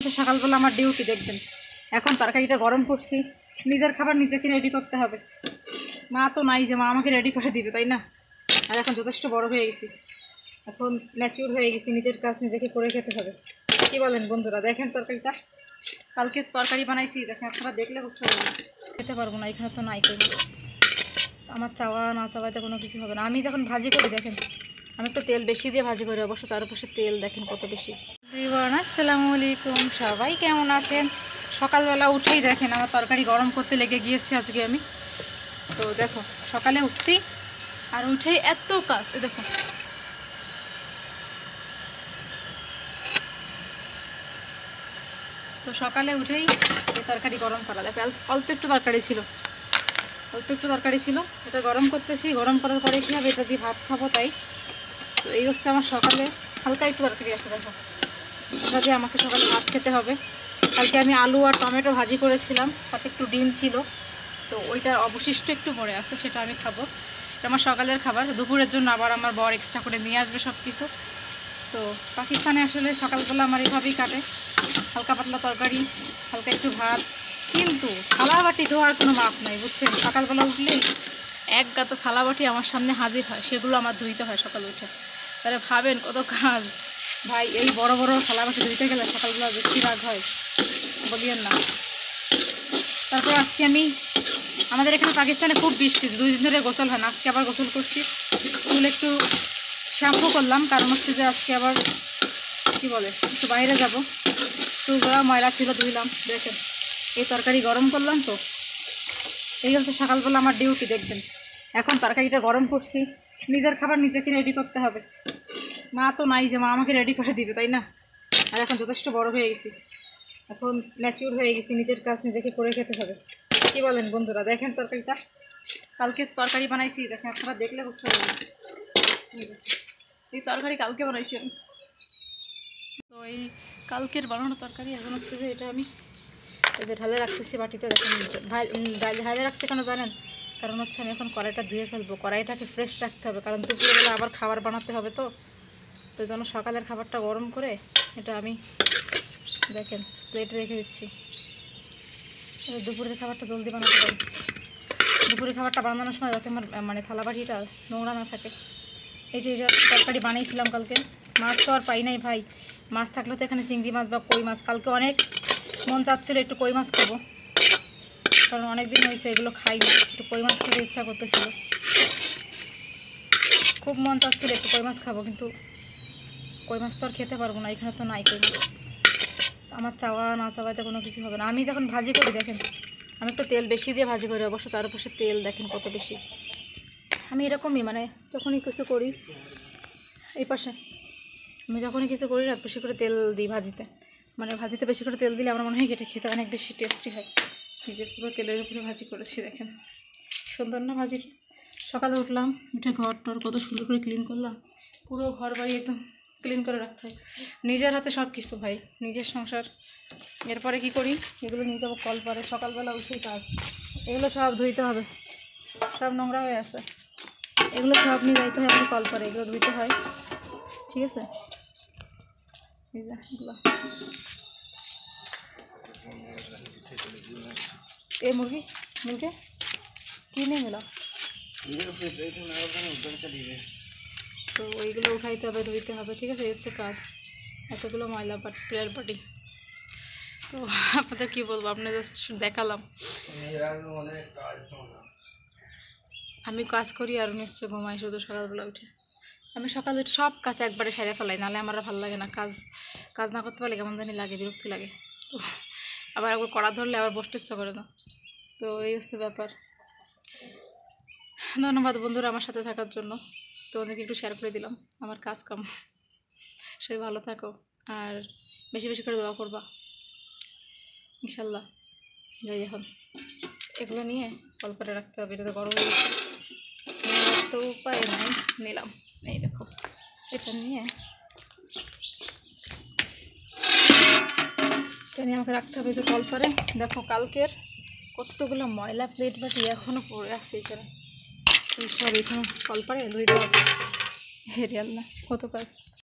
হচ্ছে সকালবেলা আমার ডিউটি দেখবেন। এখন তরকারিটা গরম করছি, নিজের খাবার নিজেকে রেডি করতে হবে। মা তো নাই যে মা আমাকে রেডি করে দিবে, তাই না? আর এখন যথেষ্ট বড় হয়ে গেছি, এখন ম্যাচিউর হয়ে গেছি, নিজের কাজ নিজেকে করে খেতে হবে। কি বলেন বন্ধুরা? দেখেন তরকারিটা, কালকে তরকারি বানাইছি, দেখেন আপনারা দেখলে বুঝতে পারবেন। খেতে পারবো না, এখানে তো নাই কই মাছ। আমার চাওয়া না চাওয়াতে কোনো কিছু হবে না। আমি যখন ভাজি করি দেখেন, আমি একটু তেল বেশি দিয়ে ভাজি করি, অবশ্য চারপাশে তেল দেখেন কত বেশি। আসসালামু আলাইকুম, সবাই কেমন আছেন? সকালবেলা উঠেই দেখেন আমার তরকারি গরম করতে লেগে গিয়েছি আজকে আমি। তো দেখো সকালে উঠছি আর উঠেই এত কাজ, দেখো তো সকালে উঠেই এই তরকারি গরম করা, দেখো অল্প একটু তরকারি ছিল, এটা গরম করতেছি। গরম করার পরে কী হবে, এটা দিয়ে ভাত খাবো, তাই তো এই হচ্ছে আমার সকালে হালকা একটু তরকারি আছে, দেখো এটা দিয়ে আমাকে সকালে ভাত খেতে হবে। কালকে আমি আলু আর টমেটো ভাজি করেছিলাম, সাথে একটু ডিম ছিল, তো ওইটার অবশিষ্ট একটু পড়ে আছে, সেটা আমি খাবো। এটা আমার সকালের খাবার। দুপুরের জন্য আবার আমার বর এক্সট্রা করে নিয়ে আসবে সব কিছু। তো পাকিস্তানে আসলে সকালবেলা আমার এইভাবেই কাটে, হালকা পাতলা তরকারি, হালকা একটু ভাত। কিন্তু থালাবাটি ধোয়ার কোনো মাপ নাই, বুঝছেন? সকালবেলা উঠলেই এক গাদা থালাবাটি আমার সামনে হাজির হয়, সেগুলো আমার ধুইতে হয় সকালে উঠে। তাহলে ভাবেন কত কাজ ভাই। এই বড় বড় থালাবাটি ধুইতে গেলে সকালবেলা বেশি রাগ হয়, বলিয়েন না। তারপর আজকে আমাদের এখানে পাকিস্তানে খুব বৃষ্টি, 2 দিন ধরে গোসল হয় না, আজকে আবার গোসল করছি। চুল একটু শ্যাম্পু করলাম, কারণ হচ্ছে যে আজকে আবার কি বলে একটু বাইরে যাব, চুলগুলো ময়লা ছিল, ধুইলাম। দেখেন এই তরকারি গরম করলাম, তো এই হচ্ছে সকালবেলা আমার ডিউটি দেখবেন। এখন তরকারিটা গরম করছি, নিজের খাবার নিজেকে রেডি করতে হবে। মা তো নাই যে মা আমাকে রেডি করে দিবে, তাই না? আর এখন যথেষ্ট বড় হয়ে গেছি, এখন ম্যাচিউর হয়ে গেছি, নিজের কাজ নিজেকে করে খেতে হবে। কি বলেন বন্ধুরা? দেখেন তরকারিটা, কালকে তরকারি বানাইছি, দেখেন আপনারা দেখলে বুঝতে পারবেন। এই তরকারি কালকে বানাইছি আমি। তো এই কালকের বানানো তরকারি এখন হচ্ছে যে এটা আমি এই যে ঢালে রাখতেছি বাটিতে। দেখেন ঢালে রাখছি কেন জানেন? কারণ হচ্ছে আমি এখন কড়াইটা ধুয়ে ফেলবো, কড়াইটাকে ফ্রেশ রাখতে হবে, কারণ দুপুরবেলা আবার খাবার বানাতে হবে। তো তো যেন সকালের খাবারটা গরম করে এটা আমি দেখেন প্লেটে রেখে দিচ্ছি, দুপুরের খাবারটা জলদি বানাতে পারি। দুপুরের খাবারটা বানানোর সময় যাতে আমার মানে থালাবাটিটা নোংরা না থাকে। এই যে এটা তরকারি বানিয়েছিলাম কালকে, মাছ তো আর পাই নাই ভাই। মাছ থাকলে তো এখানে চিংড়ি মাছ বা কই মাছ, কালকে অনেক মন চাচ্ছিল একটু কই মাছ খাবো, কারণ অনেক দিন হয়েছে এগুলো খাই না, একটু কই মাছ খেতে ইচ্ছা করতেছিল, খুব মন চাচ্ছিল একটু কই মাছ খাবো, কিন্তু কই মাছ তো আর খেতে পারবো না, এখানে তো নাই কই মাছ। আমার চাওয়া না চাওয়াতে কোনো কিছু হবে না। আমি যখন ভাজি করি দেখেন, আমি একটু তেল বেশি দিয়ে ভাজি করি, অবশ্য চারপাশে তেল দেখেন কত বেশি। আমি এরকমই মানে যখনই কিছু করি, এই পাশে আমি যখনই কিছু করি না বেশি করে তেল দিই ভাজিতে, মানে ভাজিতে বেশি করে তেল দিলে আমার মনে হয় এটা খেতে অনেক বেশি টেস্টি হয়। নিজের পুরো তেলের উপরে ভাজি করেছি, দেখেন সুন্দর না ভাজি। সকালে উঠলাম, উঠে ঘর টর কত সুন্দর করে ক্লিন করলাম, পুরো ঘর বাড়ি একদম ক্লিন করে রাখতে হয়। নিজের হাতে সব কিছু ভাই, নিজের সংসার। এরপরে কি করি, এগুলো নিয়ে যাবো কল পরে, সকালবেলা উঠেই কাজ। এগুলো সব ধুইতে হবে, সব নোংরা হয়ে আছে, এগুলো সব নিয়ে যাইতে হয় কল পরে, এগুলো ধুইতে হয়, ঠিক আছে? এই মুরগি মিলকে কি নেই মেলা, তো ওইগুলো উঠাইতে হবে, ধুইতে হবে, ঠিক আছে? এসছে কাজ, এতগুলো ময়লা প্লেয়ার পার্টি। তো আপনাদের কী বলবো, আপনাদের জাস্ট দেখালাম। আমি কাজ করি আর নিশ্চয় ঘুমাই শুধু সকালবেলা উঠে। আমি সকালে উঠে সব কাজ একবারে সেরে ফেলাই, নাহলে আমার ভালো লাগে না। কাজ না করতে পারলে কেমন জানি লাগে, বিরক্তি লাগে। তো আবার একবার কড়া ধরলে আবার বসতে ইচ্ছা করে না। তো এই হচ্ছে ব্যাপার। ধন্যবাদ বন্ধুরা আমার সাথে থাকার জন্য। তো ওদেরকে একটু শেয়ার করে দিলাম আমার কাজ কাম। সবাই ভালো থাকো আর বেশি বেশি করে দোয়া করবা, ইনশাল্লাহ। যাই এখন এগুলো নিয়ে কলপারে রাখতে হবে, এটা তো গরম হয়ে গেছে, তো উপায় নাই, নিলাম। এই দেখো এটা নিয়ে আমাকে রাখতে হবে যে কলপারে। দেখো কালকের কতগুলো ময়লা প্লেট বাটি এখনও পড়ে আছে এখানে, সব এখানে কলপারে ধুইতে হবে। হেরে আল্লাহ কত কাজ।